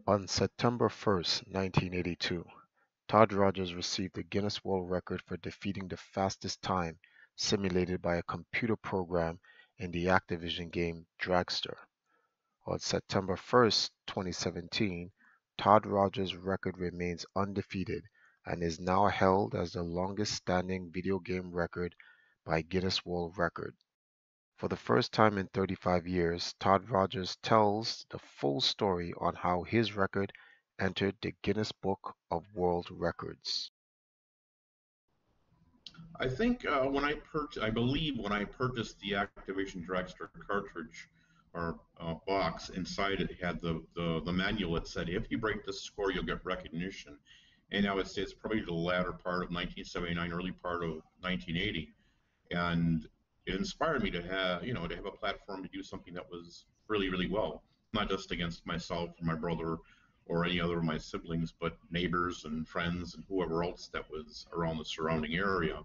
On September 1st, 1982, Todd Rogers received the Guinness World Record for defeating the fastest time simulated by a computer program in the Activision game Dragster. On September 1st, 2017, Todd Rogers' record remains undefeated and is now held as the longest standing video game record by Guinness World Record. For the first time in 35 years, Todd Rogers tells the full story on how his record entered the Guinness Book of World Records. I believe when I purchased the Activision Dragster cartridge or box, inside it had the manual that said if you break this score, you'll get recognition. And I would say it's probably the latter part of 1979, early part of 1980, and it inspired me to have a platform to do something that was really, really well, not just against myself or my brother or any other of my siblings, but neighbors and friends and whoever else that was around the surrounding area.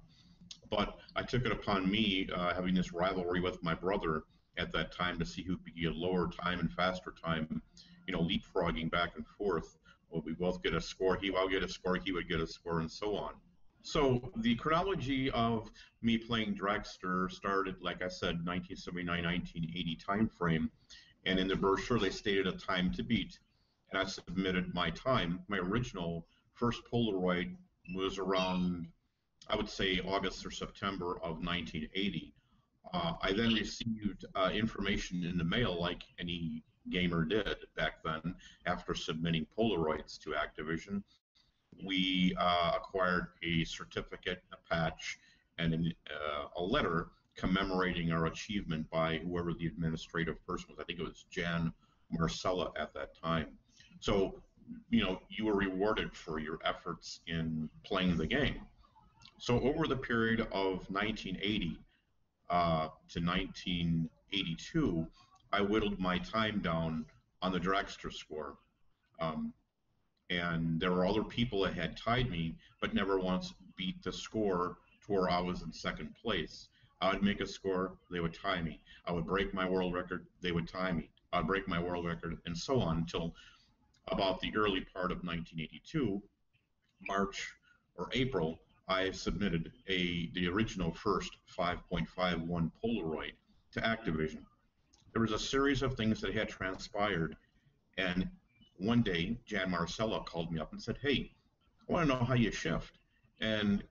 But I took it upon me, having this rivalry with my brother at that time, to see who could get lower time and faster time, leapfrogging back and forth. Well, we both get a score. I'll get a score. He would get a score, and so on. So the chronology of me playing Dragster started, like I said, 1979, 1980 time frame, and in the brochure they stated a time to beat, and I submitted my time. My original first Polaroid was around, I would say, August or September of 1980. I then received information in the mail, like any gamer did back then, after submitting Polaroids to Activision. We acquired a certificate, a patch, and a letter commemorating our achievement by whoever the administrative person was. I think it was Jan Marcella at that time. So, you were rewarded for your efforts in playing the game. So over the period of 1980 to 1982, I whittled my time down on the Dragster score. Um, and there were other people that had tied me, but never once beat the score to where I was in second place. I would make a score, they would tie me. I would break my world record, they would tie me. I'd break my world record, and so on until about the early part of 1982, March or April. I submitted the original first 5.51 Polaroid to Activision. There was a series of things that had transpired, and one day Jan Marcella called me up and said, "Hey, I want to know how you shift." And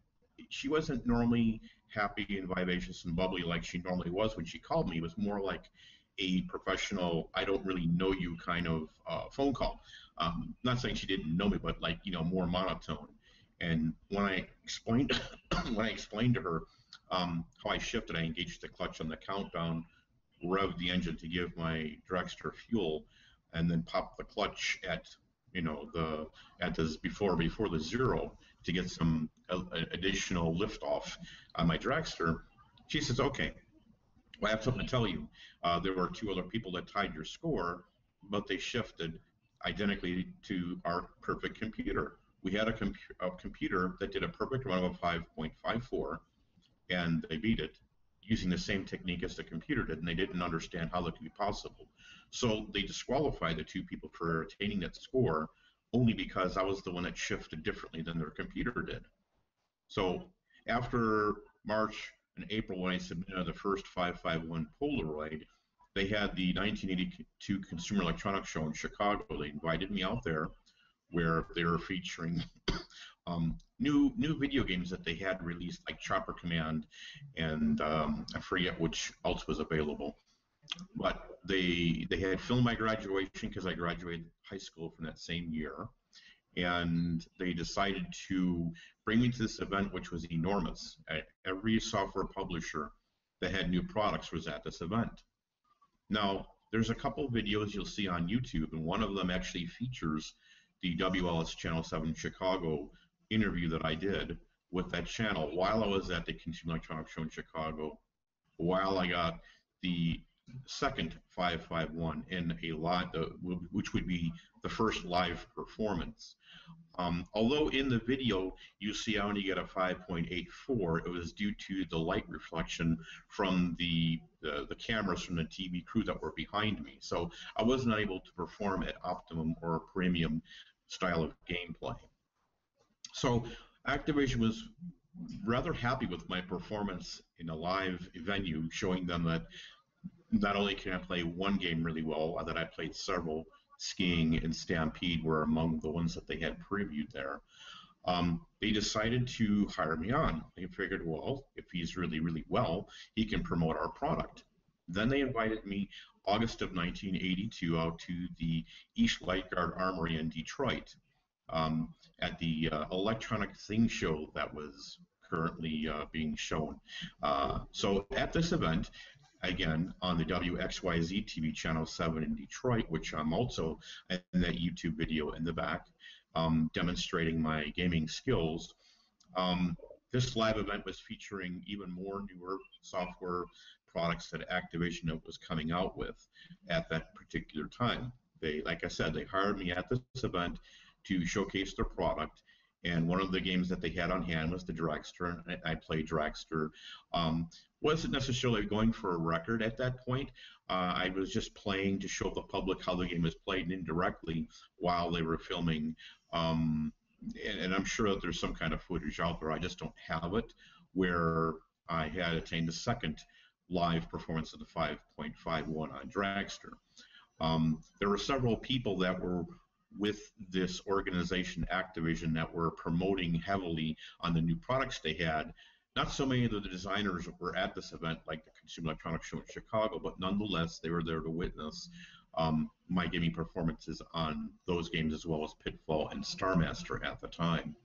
she wasn't normally happy and vivacious and bubbly like she normally was when she called me. It was more like a professional, I don't really know you kind of phone call. Not saying she didn't know me, but like, more monotone. And when I explained when I explained to her how I shifted, I engaged the clutch on the countdown, revved the engine to give my dragster fuel, and then popped the clutch at the before the zero to get some additional liftoff on my dragster. She says, "Okay, well, I have something to tell you. There were two other people that tied your score, but they shifted identically to our perfect computer. We had a computer that did a perfect run of a 5.54, and they beat it using the same technique as the computer did, and they didn't understand how that could be possible. So they disqualified the two people for attaining that score only because I was the one that shifted differently than their computer did." So after March and April, when I submitted the first 551 Polaroid, they had the 1982 Consumer Electronics Show in Chicago. They invited me out there, where they were featuring new video games that they had released, like Chopper Command, and I forget which else was available. But they had filmed my graduation, because I graduated high school from that same year, and they decided to bring me to this event, which was enormous. Every software publisher that had new products was at this event. Now, there's a couple videos you'll see on YouTube, and one of them actually features the WLS Channel 7 Chicago interview that I did with that channel while I was at the Consumer Electronics Show in Chicago, while I got the second 551 in a live, which would be the first live performance. Although in the video you see I only get a 5.84, it was due to the light reflection from the cameras from the TV crew that were behind me. So I wasn't able to perform at optimum or premium style of gameplay. So Activision was rather happy with my performance in a live venue, showing them that not only can I play one game really well, that I played several. Skiing and Stampede were among the ones that they had previewed there. They decided to hire me on. They figured, well, if he's really, really well, he can promote our product. Then they invited me August of 1982 out to the East Lightguard Armory in Detroit um, at the Electronic Thing Show that was currently being shown. So at this event, again on the WXYZ TV channel 7 in Detroit, which I'm also in that YouTube video in the back, demonstrating my gaming skills. Um, this live event was featuring even more newer software products that Activision was coming out with at that particular time. They, like I said, they hired me at this event to showcase their product. And one of the games that they had on hand was the Dragster. I played Dragster. Wasn't necessarily going for a record at that point. I was just playing to show the public how the game was played indirectly while they were filming. And I'm sure that there's some kind of footage out there. I just don't have it, where I had attained a second live performance of the 5.51 on Dragster. There were several people that were with this organization, Activision, that were promoting heavily on the new products they had. Not so many of the designers were at this event, like the Consumer Electronics Show in Chicago, but nonetheless, they were there to witness my gaming performances on those games, as well as Pitfall and Star Master at the time.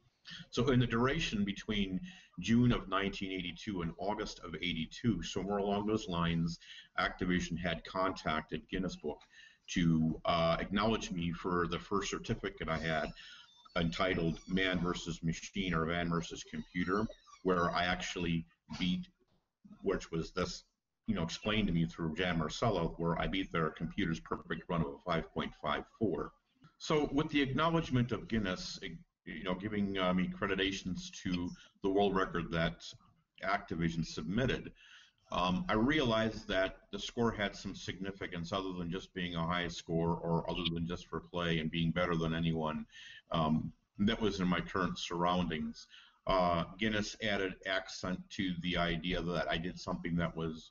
So in the duration between June of 1982 and August of 82, somewhere along those lines, Activision had contacted Guinness Book to acknowledge me for the first certificate I had, entitled Man versus Machine, or Man versus Computer, where I actually beat, which was this, explained to me through Jan Marcello, where I beat their computer's perfect run of a 5.54. So with the acknowledgement of Guinness, giving me accreditations to the world record that Activision submitted, I realized that the score had some significance other than just being a high score, or other than just for play and being better than anyone that was in my current surroundings. Guinness added accent to the idea that I did something that was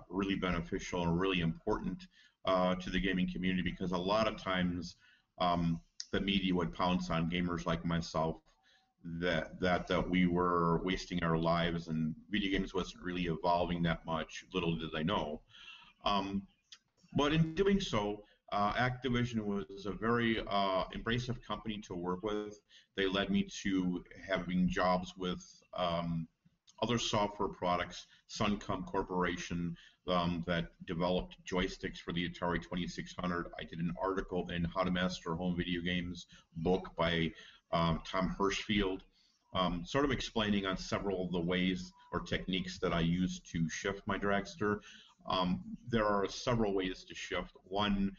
really beneficial and really important to the gaming community, because a lot of times the media would pounce on gamers like myself that we were wasting our lives and video games wasn't really evolving that much. Little did they know. But in doing so, Activision was a very embracive company to work with. They led me to having jobs with other software products, Suncom Corporation, that developed joysticks for the Atari 2600. I did an article in How to Master Home Video Games book by Tom Hirschfield, sort of explaining on several of the ways or techniques that I use to shift my Dragster. There are several ways to shift. One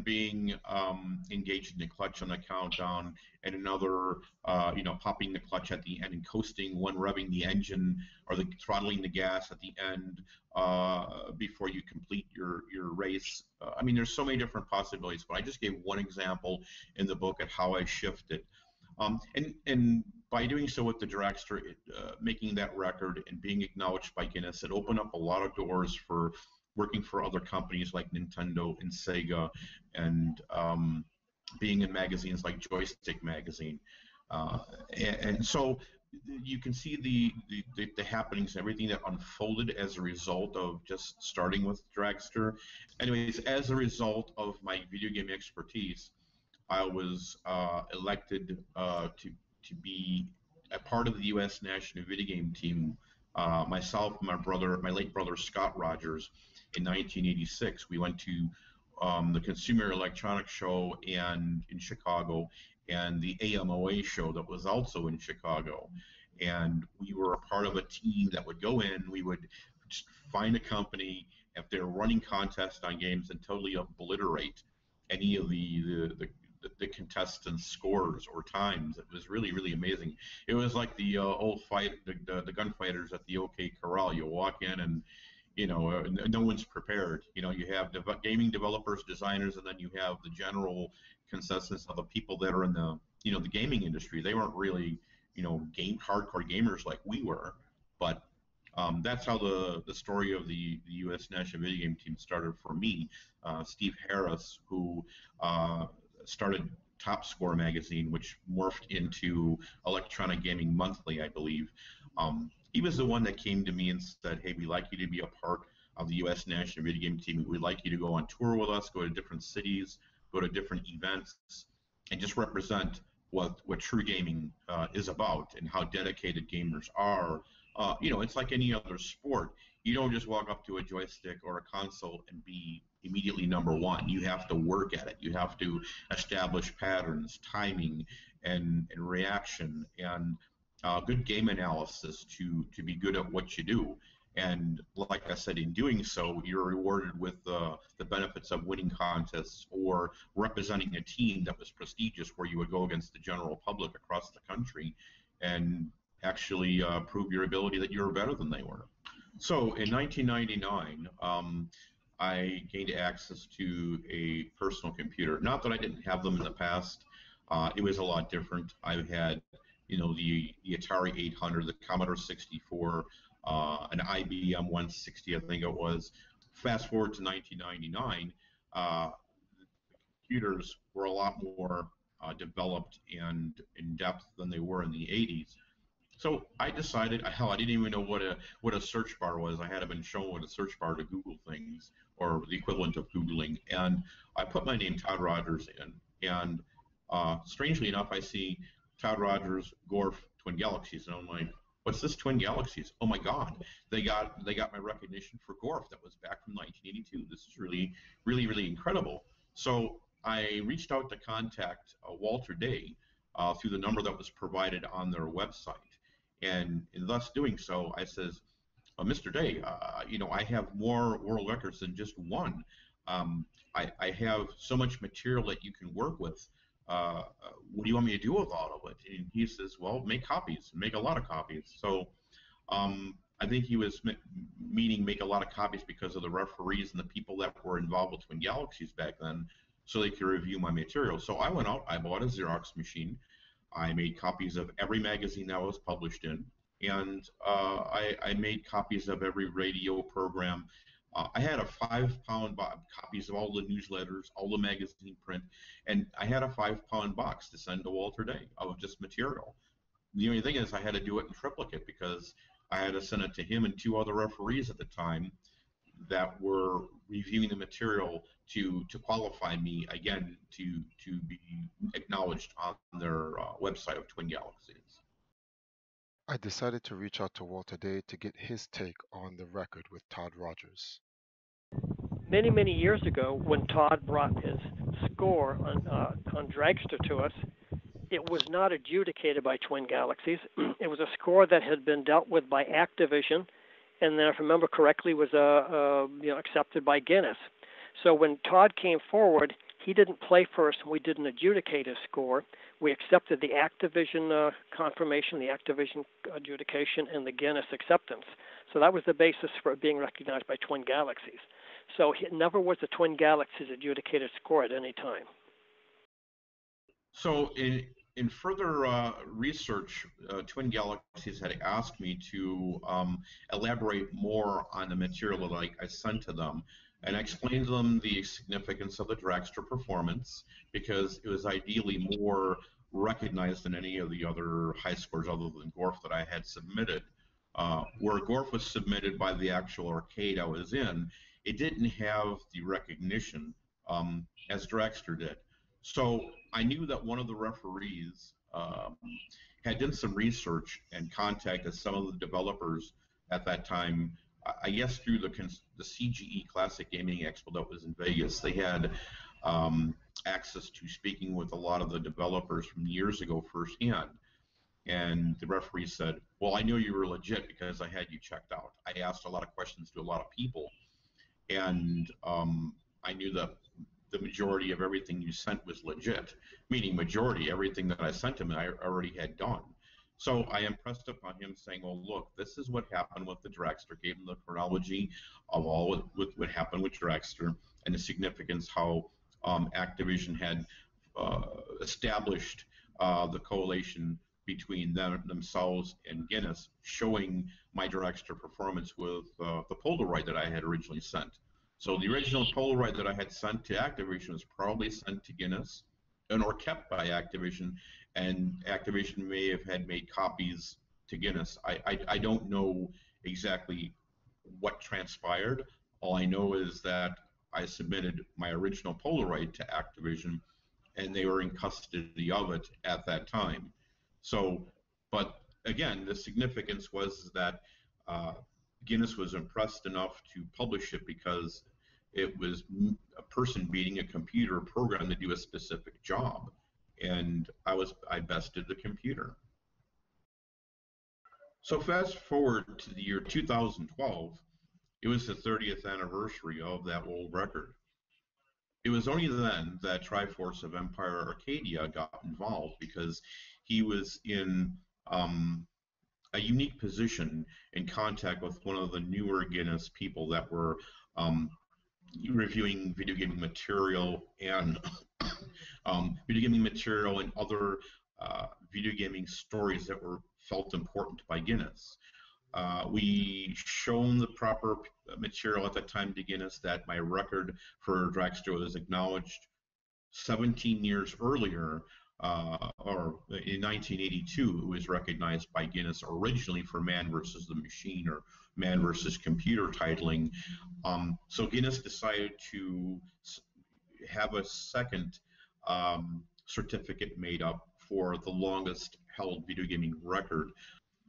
being engaging the clutch on the countdown, and another, popping the clutch at the end and coasting. One revving the engine or the throttling the gas at the end before you complete your race. I mean, there's so many different possibilities, but I just gave one example in the book at how I shifted. And by doing so with the Dragster, making that record and being acknowledged by Guinness, it opened up a lot of doors for working for other companies like Nintendo and Sega, and being in magazines like Joystick Magazine. And so you can see the happenings, everything that unfolded as a result of just starting with Dragster. Anyways, as a result of my video game expertise, I was elected to be a part of the U.S. national video game team. Myself and my late brother Scott Rogers, in 1986, we went to the Consumer Electronics Show in Chicago, and the AMOA show that was also in Chicago. And we were a part of a team that would go in. We would find a company if they're running contests on games and totally obliterate any of the the contestants' scores or times. It was really, really amazing. It was like the old fight, the gunfighters at the OK Corral. You walk in and no one's prepared. You have gaming developers, designers, and then you have the general consensus of the people that are in the gaming industry. They weren't really, hardcore gamers like we were, but that's how the story of the U.S. national video game team started for me. Steve Harris, who started Top Score magazine, which morphed into Electronic Gaming Monthly, I believe. He was the one that came to me and said, "Hey, we'd like you to be a part of the U.S. national video game team. We'd like you to go on tour with us, go to different cities, go to different events, and just represent what true gaming is about and how dedicated gamers are." It's like any other sport. You don't just walk up to a joystick or a console and be immediately number one. You have to work at it. You have to establish patterns, timing, and reaction, and good game analysis to be good at what you do. And like I said, in doing so, you're rewarded with the benefits of winning contests or representing a team that was prestigious, where you would go against the general public across the country and actually prove your ability that you were better than they were. So in 1999, I gained access to a personal computer. Not that I didn't have them in the past. It was a lot different. I had, the Atari 800, the Commodore 64, an IBM 160, I think it was. Fast forward to 1999, the computers were a lot more developed and in depth than they were in the 80s. So I decided, hell, I didn't even know what a search bar was. I had been shown what a search bar to Google things, or the equivalent of Googling, and I put my name, Todd Rogers, in, and strangely enough, I see Todd Rogers, Gorf, Twin Galaxies, and I'm like, what's this Twin Galaxies? Oh my God, they got my recognition for Gorf that was back from 1982. This is really, really, really incredible. So I reached out to contact Walter Day through the number that was provided on their website. And in thus doing so, I says, Mr. Day, I have more world records than just one. I have so much material that you can work with. What do you want me to do with all of it? And he says, well, make copies, make a lot of copies. So I think he was meaning make a lot of copies because of the referees and the people that were involved with Twin Galaxies back then, so they could review my material. So I went out, I bought a Xerox machine. I made copies of every magazine that was published in, and I made copies of every radio program. I had a 5-pound copies of all the newsletters, all the magazine print, and I had a 5-pound box to send to Walter Day of just material. The only thing is I had to do it in triplicate because I had to send it to him and 2 other referees at the time that were reviewing the material to qualify me again to be acknowledged on their website of Twin Galaxies. I decided to reach out to Walter Day to get his take on the record with Todd Rogers. Many, many years ago, when Todd brought his score on Dragster to us, it was not adjudicated by Twin Galaxies. It was a score that had been dealt with by Activision, and then, if I remember correctly, was accepted by Guinness. So when Todd came forward, he didn't play first, and we didn't adjudicate his score. We accepted the Activision confirmation, the Activision adjudication, and the Guinness acceptance. So that was the basis for it being recognized by Twin Galaxies. So it never was a Twin Galaxies adjudicated score at any time. So in further research, Twin Galaxies had asked me to elaborate more on the material that I sent to them. And I explained to them the significance of the Dragster performance because it was ideally more recognized than any of the other high scores other than Gorf that I had submitted. Where Gorf was submitted by the actual arcade I was in, it didn't have the recognition as Dragster did. So I knew that one of the referees had done some research and contacted some of the developers at that time. I guess through the CGE Classic Gaming Expo that was in Vegas, they had access to speaking with a lot of the developers from years ago firsthand. And the referee said, well, I know you were legit because I had you checked out. I asked a lot of questions to a lot of people, and I knew that the majority of everything you sent was legit, meaning majority, everything that I sent him I already had done. So I impressed upon him saying, well, look, this is what happened with the Dragster, gave him the chronology of all what happened with Dragster and the significance, how Activision had established the coalition between themselves and Guinness, showing my Dragster performance with the Polaroid that I had originally sent. So the original Polaroid that I had sent to Activision was probably sent to Guinness or kept by Activision, and Activision may have had made copies to Guinness. I don't know exactly what transpired. All I know is that I submitted my original Polaroid to Activision, and they were in custody of it at that time. So, but again, the significance was that Guinness was impressed enough to publish it because it was a person beating a computer program to do a specific job, and I bested the computer. So fast forward to the year 2012, it was the 30th anniversary of that world record. It was only then that Triforce of Empire Arcadia got involved, because he was in a unique position in contact with one of the newer Guinness people that were reviewing video gaming material and other video gaming stories that were felt important by Guinness. We shown the proper material at that time to Guinness that my record for Dragster was acknowledged 17 years earlier, or in 1982, it was recognized by Guinness originally for Man versus the Machine, or Man versus Computer titling. So Guinness decided to have a second certificate made up for the longest held video gaming record.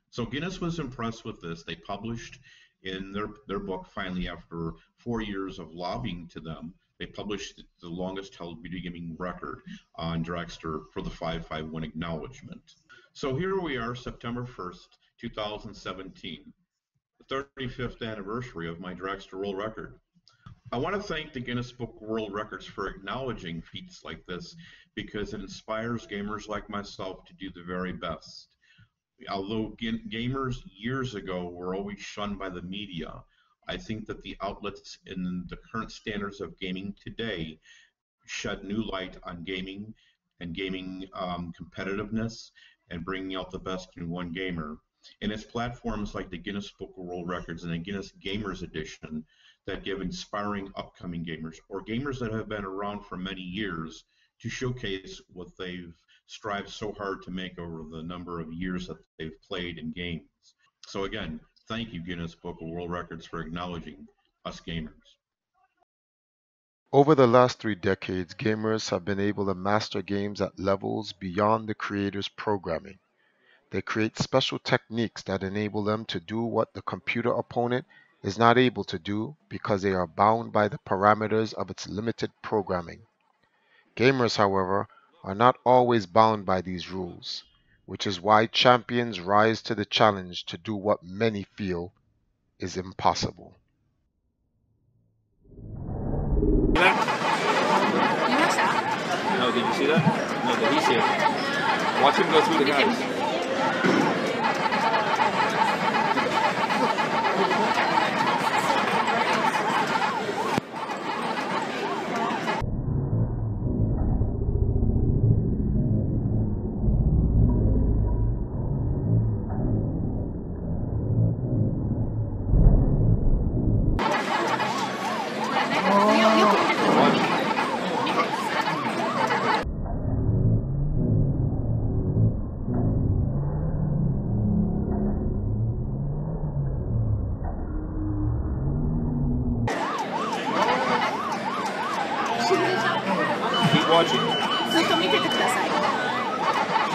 So Guinness was impressed with this. They published in their book, finally, after 4 years of lobbying to them, they published the longest held video gaming record on Dragster for the 551 acknowledgement. So here we are, September 1st, 2017, the 35th anniversary of my Dragster World Record. I want to thank the Guinness Book World Records for acknowledging feats like this, because it inspires gamers like myself to do the very best. Although gamers years ago were always shunned by the media, I think that the outlets in the current standards of gaming today shed new light on gaming and gaming competitiveness and bringing out the best in one gamer. And it's platforms like the Guinness Book of World Records and the Guinness Gamers Edition that give inspiring upcoming gamers, or gamers that have been around for many years, to showcase what they've strived so hard to make over the number of years that they've played in games. So again, thank you, Guinness Book of World Records, for acknowledging us gamers. Over the last 3 decades, gamers have been able to master games at levels beyond the creator's programming. They create special techniques that enable them to do what the computer opponent is not able to do, because they are bound by the parameters of its limited programming. Gamers, however, are not always bound by these rules, which is why champions rise to the challenge to do what many feel is impossible. No, did you see that? No, did he see it? Watch him go through the guys. Keep watching.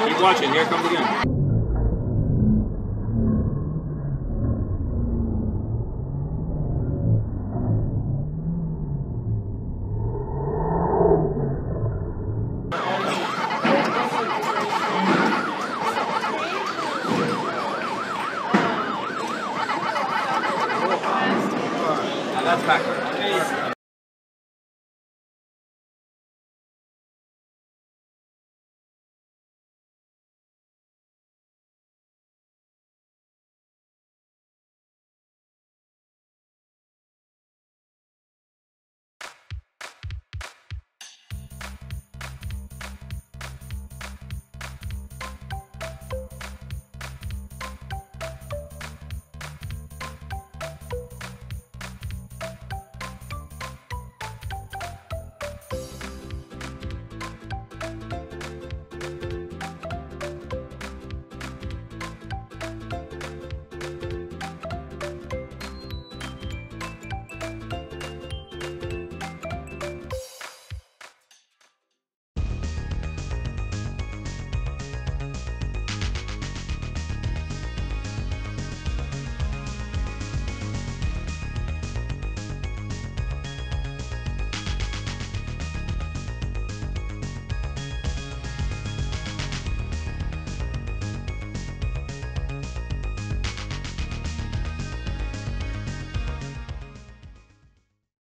Keep watching. Here it comes again. That's back.